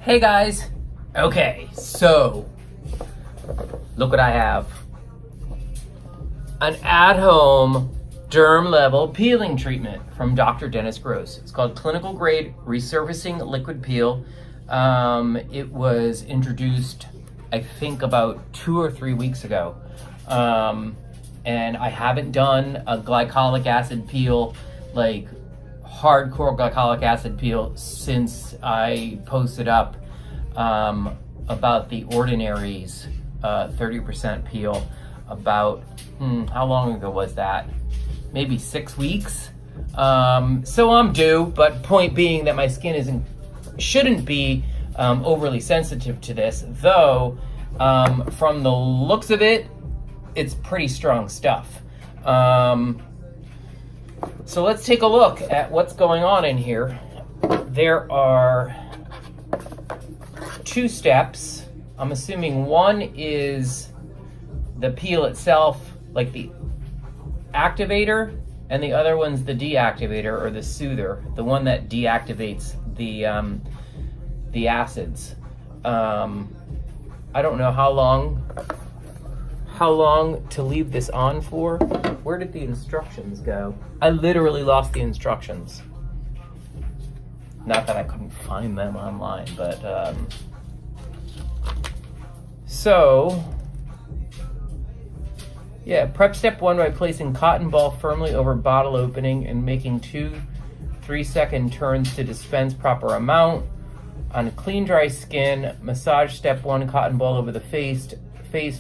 Hey guys. Okay, so look what I have. An at-home derm level peeling treatment from Dr. Dennis Gross. It's called Clinical Grade Resurfacing Liquid Peel. It was introduced, I think, about 2 or 3 weeks ago. And I haven't done a glycolic acid peel, like hardcore glycolic acid peel, since I posted up about the Ordinary's 30% peel about, how long ago was that? Maybe 6 weeks. So I'm due, but point being that my skin shouldn't be overly sensitive to this, though from the looks of it, it's pretty strong stuff. So let's take a look at what's going on in here. There are 2 steps. I'm assuming one is the peel itself, like the activator, and the other one's the deactivator or the soother, the one that deactivates the acids. I don't know how long to leave this on for. Where did the instructions go? I literally lost the instructions. Not that I couldn't find them online, but so yeah, prep step 1 by placing cotton ball firmly over bottle opening and making 2 3-second turns to dispense proper amount. On clean, dry skin, massage step 1, cotton ball over the face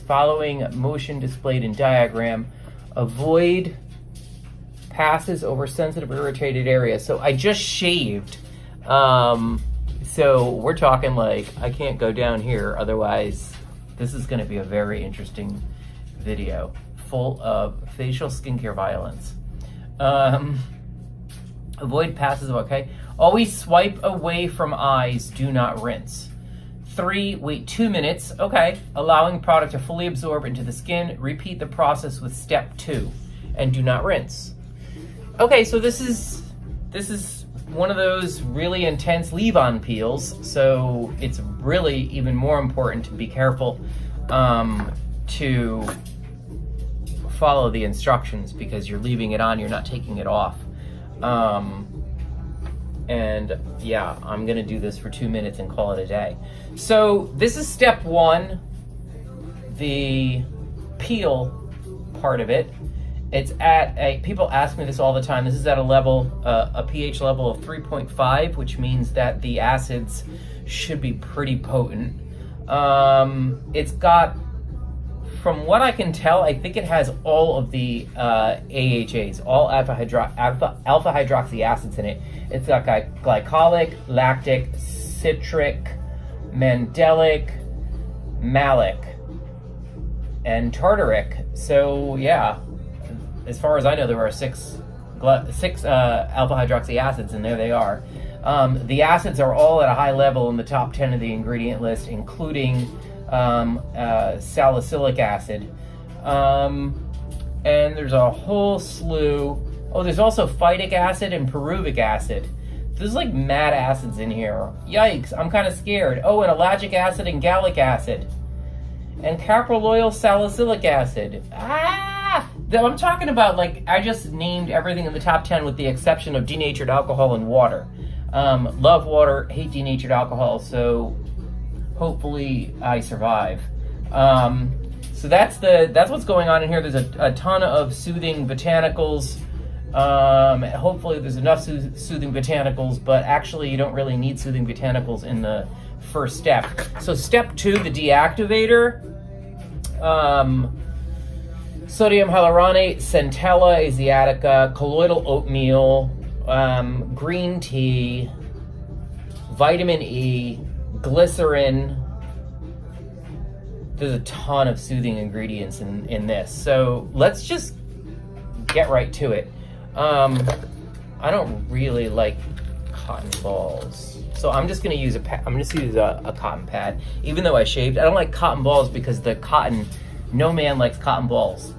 following motion displayed in diagram. Avoid passes over sensitive irritated areas. So I just shaved. So we're talking like I can't go down here, otherwise this is going to be a very interesting video full of facial skincare violence. Avoid passes, okay? Always swipe away from eyes, do not rinse. 3, wait 2 minutes, okay, allowing product to fully absorb into the skin. Repeat the process with step 2 and do not rinse. Okay, so this is one of those really intense leave-on peels, so it's really even more important to be careful to follow the instructions, because you're leaving it on, you're not taking it off. And yeah, I'm gonna do this for 2 minutes and call it a day. So this is step 1, the peel part of it. It's at people ask me this all the time. This is at a level, a pH level of 3.5, which means that the acids should be pretty potent. It's got, from what I can tell, I think it has all of the AHAs, all alpha hydroxy acids in it. It's got glycolic, lactic, citric, mandelic, malic, and tartaric. So yeah, as far as I know, there are six alpha hydroxy acids, and there they are. The acids are all at a high level in the top 10 of the ingredient list, including salicylic acid. And there's a whole slew. Oh, there's also phytic acid and pyruvic acid. There's like mad acids in here. Yikes, I'm kind of scared. Oh, and ellagic acid and gallic acid. And capryloyl salicylic acid. I'm talking about, like, I just named everything in the top 10 with the exception of denatured alcohol and water. Love water, hate denatured alcohol, so hopefully I survive. So that's what's going on in here. There's a ton of soothing botanicals. Hopefully there's enough soothing botanicals, but actually you don't really need soothing botanicals in the first step. So step 2, the deactivator. Sodium hyaluronate, centella asiatica, colloidal oatmeal, green tea, vitamin E, glycerin. There's a ton of soothing ingredients in this. So let's just get right to it. I don't really like cotton balls, so I'm just gonna use a cotton pad. Even though I shaved, I don't like cotton balls because the cotton, no man likes cotton balls,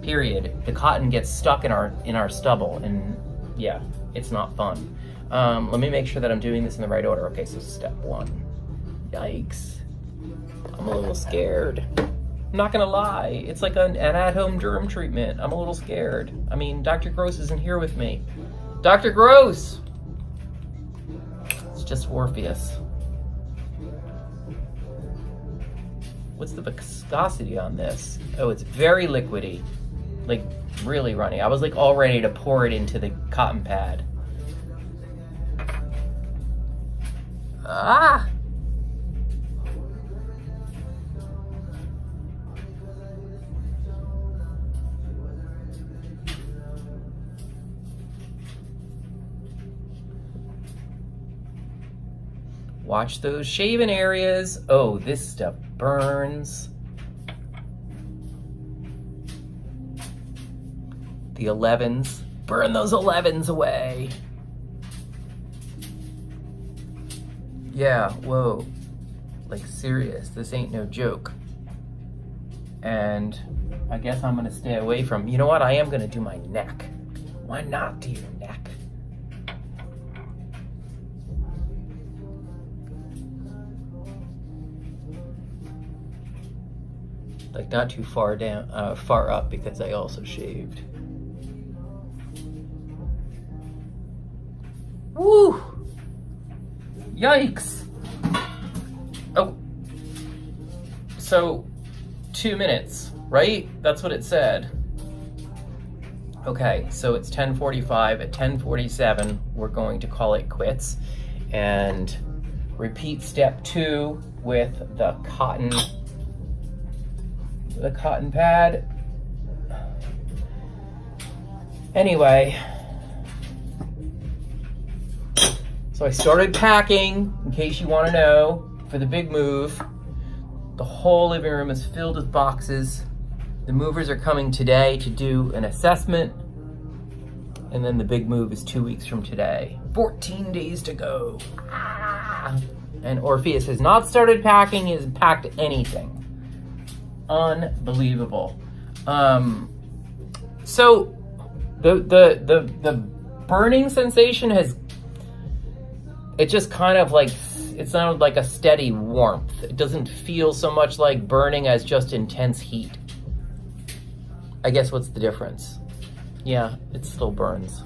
period. The cotton gets stuck in our stubble, and yeah, it's not fun. Let me make sure that I'm doing this in the right order. Okay, so step 1. Yikes. I'm a little scared. I'm not gonna lie. It's like an at-home germ treatment. I'm a little scared. I mean, Dr. Gross isn't here with me. Dr. Gross! It's just Orpheus. What's the viscosity on this? Oh, it's very liquidy. Like, really runny. I was like all ready to pour it into the cotton pad. Ah! Watch those shaven areas. Oh, this stuff burns. The 11s. Burn those 11s away. Yeah, whoa. Like, serious. This ain't no joke. And I guess I'm gonna stay away from... You know what? I am gonna do my neck. Why not do your neck? Like, not too far down, far up, because I also shaved. Woo! Yikes! Oh. So, 2 minutes, right? That's what it said. Okay, so it's 10:45. At 10:47, we're going to call it quits and repeat step 2 with the cotton pad. Anyway, so I started packing, in case you want to know, for the big move. The whole living room is filled with boxes. The movers are coming today to do an assessment, and then the big move is 2 weeks from today. 14 days to go. Ah! And Orpheus has not started packing. He hasn't packed anything. Unbelievable. So the burning sensation has, it just kind of like, it sounded like a steady warmth. It doesn't feel so much like burning as just intense heat. I guess what's the difference? Yeah, it still burns.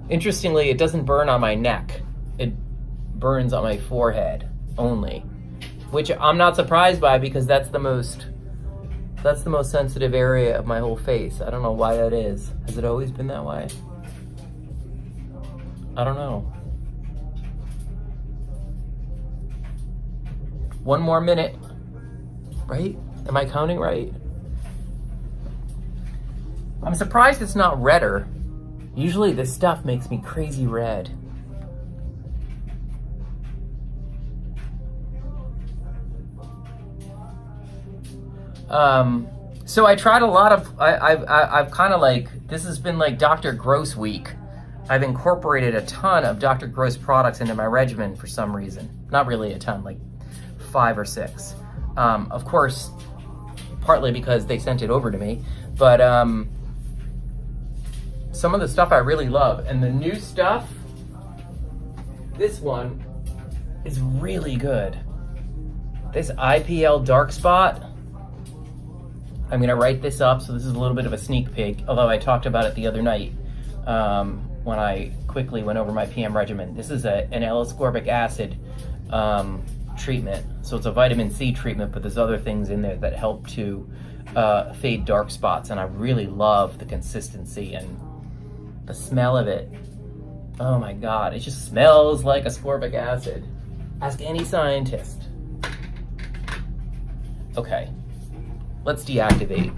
Interestingly, it doesn't burn on my neck. It burns on my forehead only. Which I'm not surprised by, because that's the most sensitive area of my whole face. I don't know why that is. Has it always been that way? I don't know. 1 more minute, right? Am I counting right? I'm surprised it's not redder. Usually this stuff makes me crazy red. So I tried a lot of, I've kind of like, this has been like Dr. Gross week. I've incorporated a ton of Dr. Gross products into my regimen for some reason. Not really a ton, like 5 or 6. Of course, partly because they sent it over to me, but some of the stuff I really love. And the new stuff, this one is really good. This Ipl Dark Spot, I'm gonna write this up, so this is a little bit of a sneak peek, although I talked about it the other night when I quickly went over my PM regimen. This is an L-ascorbic acid treatment. So it's a vitamin C treatment, but there's other things in there that help to fade dark spots, and I really love the consistency and the smell of it. Oh my God, it just smells like ascorbic acid. Ask any scientist. Okay. Let's deactivate.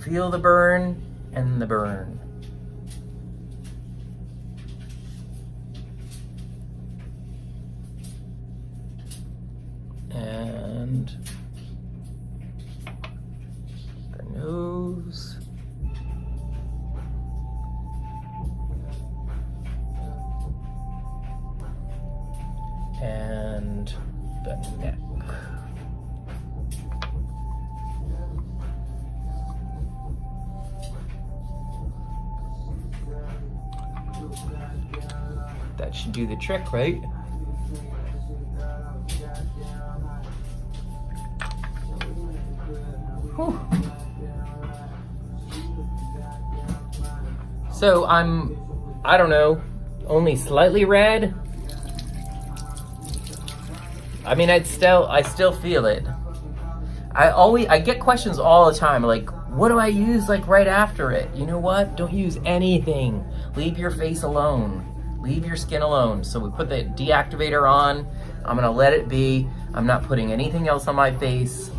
Feel the burn and the burn. And the nose. and the neck. That should do the trick, right? Whew. So I don't know, only slightly red. I mean, I still feel it. I get questions all the time, like, what do I use like right after it? You know what? Don't use anything. Leave your face alone. Leave your skin alone. So we put the deactivator on. I'm gonna let it be. I'm not putting anything else on my face.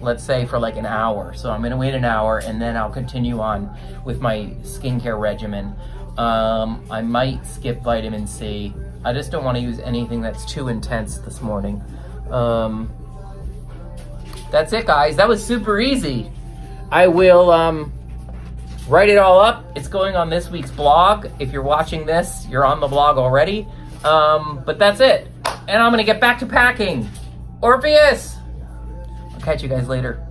Let's say for like an hour. So I'm gonna wait an hour and then I'll continue on with my skincare regimen. I might skip vitamin C. I just don't want to use anything that's too intense this morning. That's it, guys. That was super easy. I will write it all up. It's going on this week's blog. If you're watching this, you're on the blog already. But that's it. And I'm gonna get back to packing. Orpheus! I'll catch you guys later.